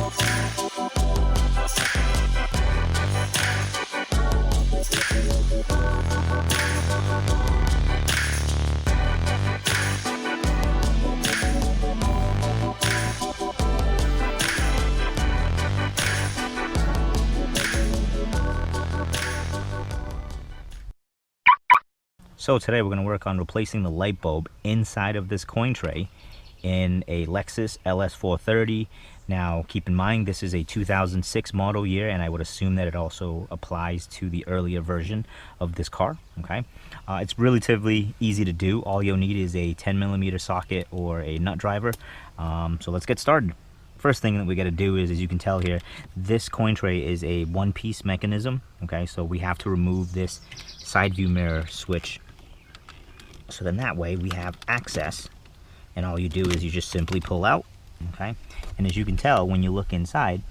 So today we're going to work on replacing the light bulb inside of this coin tray in a Lexus LS430. Now keep in mind this is a 2006 model year, and I would assume that it also applies to the earlier version of this car. Okay, it's relatively easy to do. All you'll need is a 10mm socket or a nut driver. So let's get started. First thing that we got to do is, as you can tell here, this coin tray is a one-piece mechanism. Okay, so we have to remove this side view mirror switch. So then that way we have access, and all you do is you just simply pull out, okay? And as you can tell, when you look inside,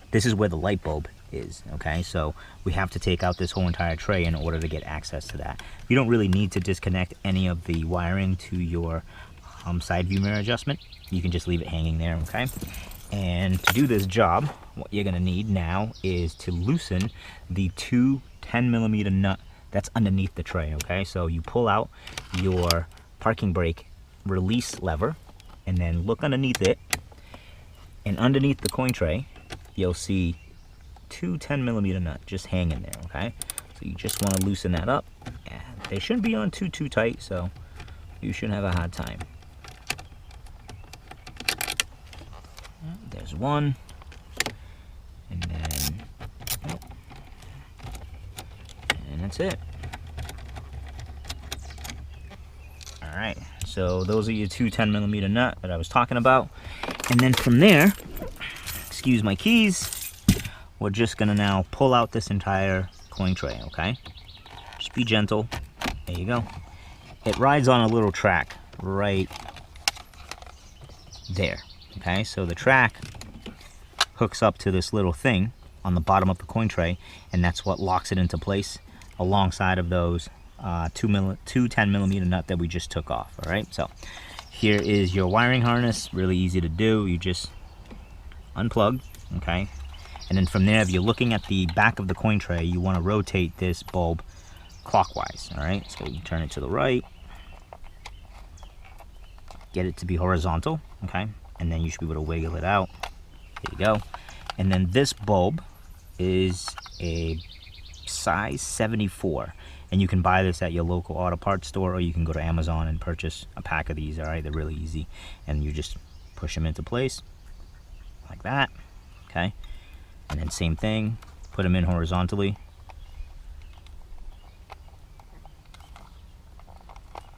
this is where the light bulb is, okay? So we have to take out this whole entire tray in order to get access to that. You don't really need to disconnect any of the wiring to your side view mirror adjustment. You can just leave it hanging there, okay? And to do this job, what you're gonna need now is to loosen the two 10mm nut that's underneath the tray, okay? So you pull out your parking brake release lever and then look underneath it, and underneath the coin tray you'll see two 10mm nuts just hanging there, okay? So you just want to loosen that up. Yeah, they shouldn't be on too tight, so you shouldn't have a hard time. There's one, and then and that's it. Alright, so those are your two 10mm nut that I was talking about. And then from there, excuse my keys, we're just gonna now pull out this entire coin tray, okay? Just be gentle. There you go. It rides on a little track right there, okay? So the track hooks up to this little thing on the bottom of the coin tray, and that's what locks it into place alongside of those two 10mm nut that we just took off. All right, so here is your wiring harness. Really easy to do. You just unplug, okay? And then from there, if you're looking at the back of the coin tray, you want to rotate this bulb clockwise. All right, so you turn it to the right, get it to be horizontal, okay? And then you should be able to wiggle it out. There you go. And then this bulb is a size 74, and you can buy this at your local auto parts store, or you can go to Amazon and purchase a pack of these. All right, they're really easy, and you just push them into place like that, okay? And then same thing, put them in horizontally.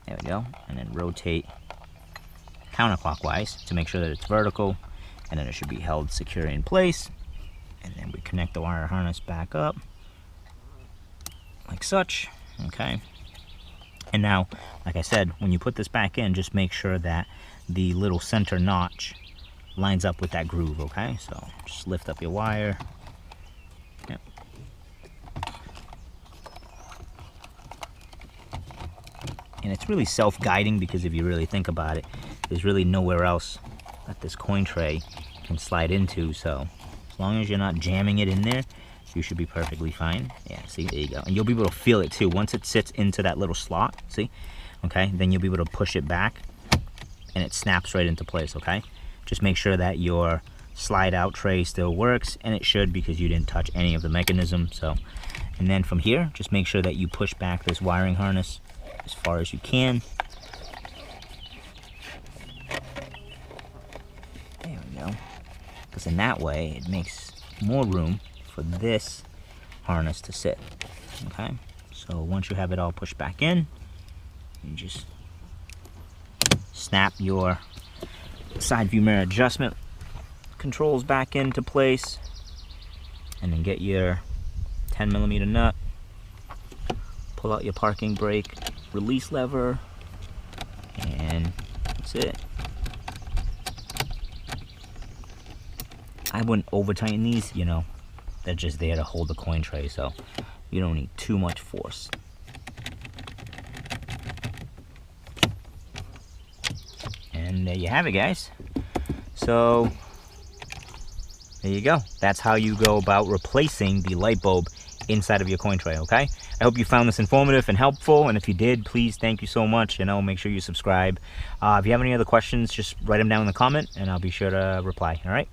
There we go. And then rotate counterclockwise to make sure that it's vertical, and then it should be held secure in place. And then we connect the wire harness back up like such, okay? And now, like I said, when you put this back in, just make sure that the little center notch lines up with that groove, okay? So just lift up your wire. Yep. And it's really self-guiding, because if you really think about it, there's really nowhere else that this coin tray can slide into. So as long as you're not jamming it in there, you should be perfectly fine. Yeah, see, there you go. And you'll be able to feel it too. Once it sits into that little slot, see? Okay, then you'll be able to push it back and it snaps right into place, okay? Just make sure that your slide out tray still works, and it should, because you didn't touch any of the mechanism. So, and then from here, just make sure that you push back this wiring harness as far as you can. There we go. Because in that way, it makes more room for this harness to sit, okay? So once you have it all pushed back in, you just snap your side view mirror adjustment controls back into place, and then get your 10mm nut, pull out your parking brake release lever, and that's it. I wouldn't over tighten these, you know, they're just there to hold the coin tray, so you don't need too much force. And there you have it, guys. So there you go. That's how you go about replacing the light bulb inside of your coin tray, okay? I hope you found this informative and helpful, and if you did, please, thank you so much. Make sure you subscribe. If you have any other questions, just write them down in the comment and I'll be sure to reply. All right.